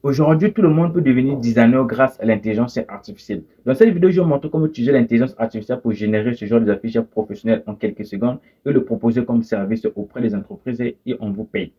Aujourd'hui, tout le monde peut devenir designer grâce à l'intelligence artificielle. Dans cette vidéo, je vais montrer comment utiliser l'intelligence artificielle pour générer ce genre d'affiches professionnelles en quelques secondes et le proposer comme service auprès des entreprises et on vous paye.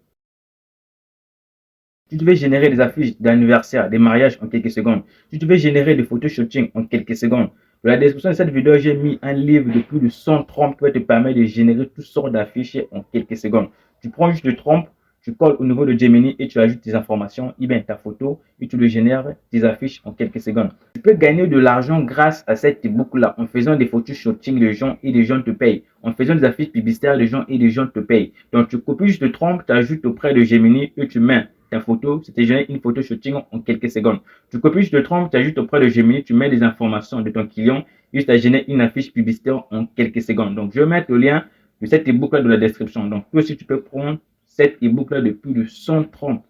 Tu devais générer des affiches d'anniversaire, des mariages en quelques secondes. Tu devais générer des photos shooting en quelques secondes. Dans la description de cette vidéo, j'ai mis un livre de plus de 100 prompts qui va te permettre de générer toutes sortes d'affiches en quelques secondes. Tu prends juste le prompt, tu colles au niveau de Gemini et tu ajoutes tes informations, et bien ta photo, et tu le génères tes affiches en quelques secondes. Tu peux gagner de l'argent grâce à cette boucle-là en faisant des photos shooting de gens et les gens te payent. En faisant des affiches publicitaires de gens et les gens te payent. Donc tu copies juste le prompt, tu ajoutes auprès de Gemini et tu mets ta photo, c'était générer une photo shooting en quelques secondes. Tu copies juste le prompt, tu ajoutes auprès de Gemini, tu mets des informations de ton client, juste à générer une affiche publicitaire en quelques secondes. Donc je vais mettre le lien de cette ebook là dans la description. Donc toi aussi tu peux prendre cette ebook là de plus de 130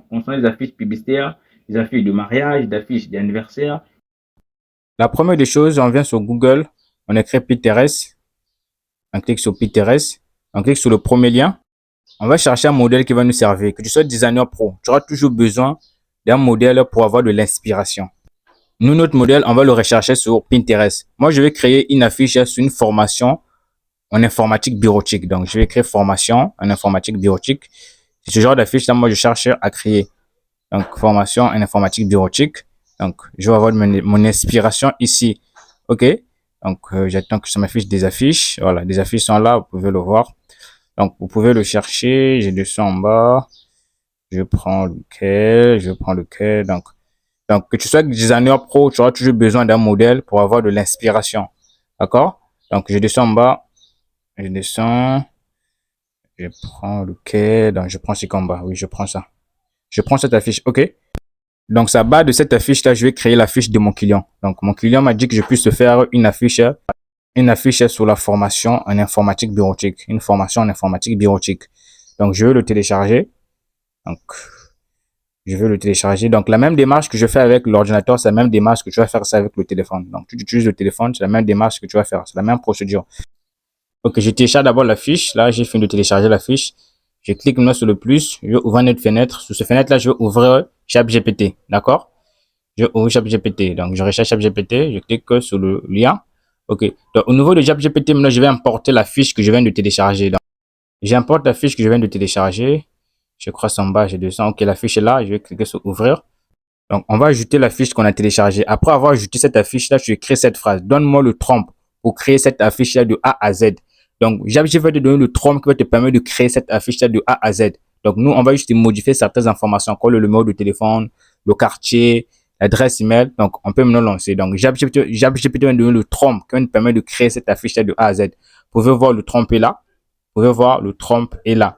concernant les affiches publicitaires, des affiches de mariage, d'affiches d'anniversaire. La première des choses, on vient sur Google, on écrit Pinterest, on clique sur Pinterest, on clique sur le premier lien. On va chercher un modèle qui va nous servir. Que tu sois designer pro, tu auras toujours besoin d'un modèle pour avoir de l'inspiration. Nous, notre modèle, on va le rechercher sur Pinterest. Moi, je vais créer une affiche sur une formation en informatique bureautique. Donc, je vais créer formation en informatique bureautique. C'est ce genre d'affiche là, moi, je cherche à créer. Donc, formation en informatique bureautique. Donc, je vais avoir mon inspiration ici. OK. Donc, j'attends que ça m'affiche des affiches. Voilà, des affiches sont là, vous pouvez le voir. Donc, vous pouvez le chercher. Je descends en bas. Je prends lequel. Donc, que tu sois designer pro, tu auras toujours besoin d'un modèle pour avoir de l'inspiration. D'accord? Donc, je descends en bas. Je descends. Je prends lequel. Donc, je prends ce en bas. Oui, je prends ça. Je prends cette affiche. OK? Donc, ça bas de cette affiche-là, je vais créer l'affiche de mon client. Donc, mon client m'a dit que je puisse faire une affiche sur la formation en informatique bureautique. Une formation en informatique bureautique. Donc, je vais le télécharger. Donc, je vais le télécharger. Donc, la même démarche que je fais avec l'ordinateur, c'est la même démarche que tu vas faire ça avec le téléphone. Donc, tu utilises le téléphone, c'est la même démarche que tu vas faire. C'est la même procédure. Ok, je télécharge d'abord la fiche. Là, j'ai fini de télécharger la fiche. Je clique maintenant sur le plus. Je vais ouvrir une autre fenêtre. Sur cette fenêtre-là, je vais ouvrir ChatGPT. D'accord? Je vais ouvrir ChatGPT. Donc, je recherche ChatGPT. Je clique sur le lien. Ok. Donc, au niveau de ChatGPT, maintenant, je vais importer la fiche que je viens de télécharger. Donc, j'importe la fiche que je viens de télécharger. Je croise en bas, je descends. Ok, la fiche est là. Je vais cliquer sur ouvrir. Donc, on va ajouter la fiche qu'on a téléchargée. Après avoir ajouté cette affiche-là, je crée cette phrase. Donne-moi le prompt pour créer cette affiche-là de A à Z. Donc, je vais te donner le prompt qui va te permettre de créer cette affiche-là de A à Z. Donc, nous, on va juste modifier certaines informations, comme le numéro de téléphone, le quartier, l'adresse email. Donc, on peut maintenant lancer. Donc, JapGPT va donner le prompt qui va nous permettre de créer cette affiche-là de A à Z. Vous pouvez voir le prompt est là. Vous pouvez voir le prompt est là.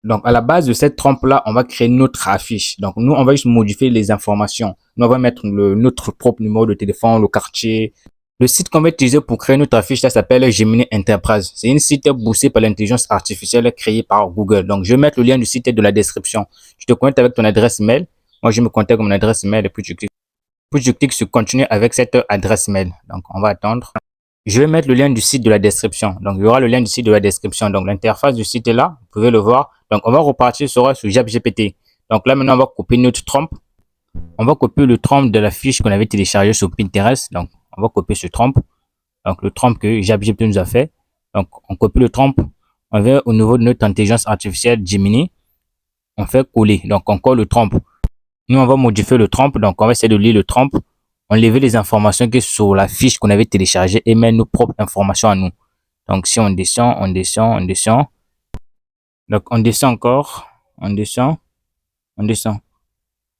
Donc, à la base de cette trompe-là, on va créer notre affiche. Donc, nous, on va juste modifier les informations. Nous, on va mettre notre propre numéro de téléphone, le quartier. Le site qu'on va utiliser pour créer notre affiche, là, s'appelle Gemini Enterprise. C'est un site boosté par l'intelligence artificielle créé par Google. Donc, je vais mettre le lien du site dans la description. Tu te connectes avec ton adresse email. Moi, je me connecte avec mon adresse email et puis je clique sur continuer avec cette adresse email. Donc, on va attendre. Je vais mettre le lien du site de la description. Donc, il y aura le lien du site de la description. Donc, l'interface du site est là. Vous pouvez le voir. Donc, on va repartir sur JapGPT. Donc, là, maintenant, on va copier notre prompt. On va copier le prompt de la fiche qu'on avait téléchargée sur Pinterest. Donc, on va copier ce prompt. Donc, le prompt que JapGPT nous a fait. Donc, on copie le prompt. On va au niveau de notre intelligence artificielle Gemini. On fait coller. Donc, on colle le prompt. Nous, on va modifier le prompt. Donc, on va essayer de lire le prompt. Enlever les informations qui sont sur la fiche qu'on avait téléchargée et mettre nos propres informations à nous. Donc, si on descend, on descend, on descend. Donc, on descend encore. On descend. On descend.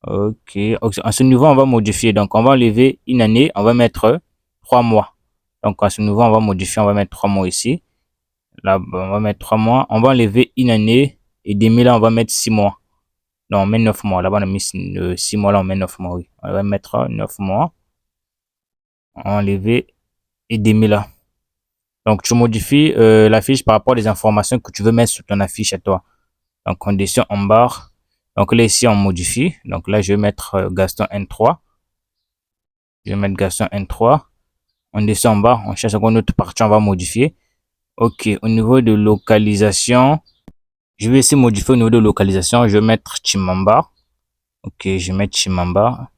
Ok. À ce niveau, on va modifier. Donc, on va enlever une année. On va mettre 3 mois. Donc, à ce niveau, on va modifier. On va mettre 3 mois ici. Là, on va mettre 3 mois. On va enlever une année. Et demi, là, on va mettre 6 mois. Non, on met 9 mois. Là-bas, on a mis 6 mois. Là, on met 9 mois. Oui. On va mettre 9 mois. Enlever et demi là. Donc, tu modifies la fiche par rapport aux informations que tu veux mettre sur ton affiche à toi. Donc, on descend en bas. Donc, là, ici, on modifie. Donc, là, je vais mettre Gaston N3. Je vais mettre Gaston N3. On descend en bas. On cherche encore une autre partie. On va modifier. OK. Au niveau de localisation, je vais essayer de modifier au niveau de localisation. Je vais mettre Chimamba. Ok, je vais mettre Chimamba.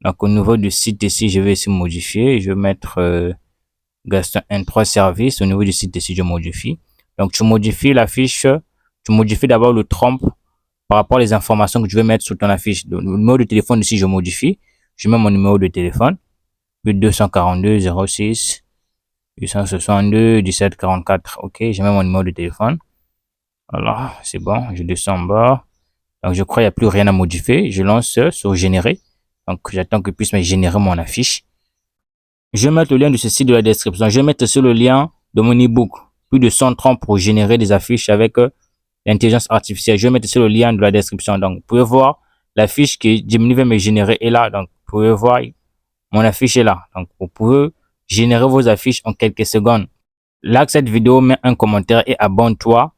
Donc, au niveau du site ici, je vais ici modifier. Je vais mettre Gaston N3 Service. Au niveau du site ici, je modifie. Donc, tu modifies la fiche. Tu modifies d'abord le trompe par rapport aux informations que tu veux mettre sur ton affiche. Le numéro de téléphone ici, je modifie. Je mets mon numéro de téléphone. 242 06 862 17 44. Ok, je mets mon numéro de téléphone. Voilà, c'est bon. Je descends en bas. Donc, je crois qu'il n'y a plus rien à modifier. Je lance sur générer. Donc, j'attends qu'il puisse me générer mon affiche. Je vais mettre le lien de ceci dans la description. Je vais mettre sur le lien de mon ebook. Plus de 130 pour générer des affiches avec l'intelligence artificielle. Je vais mettre sur le lien de la description. Donc, vous pouvez voir l'affiche que Gemini va me générer est là. Donc, vous pouvez voir mon affiche est là. Donc, vous pouvez générer vos affiches en quelques secondes. Like cette vidéo, mets un commentaire et abonne-toi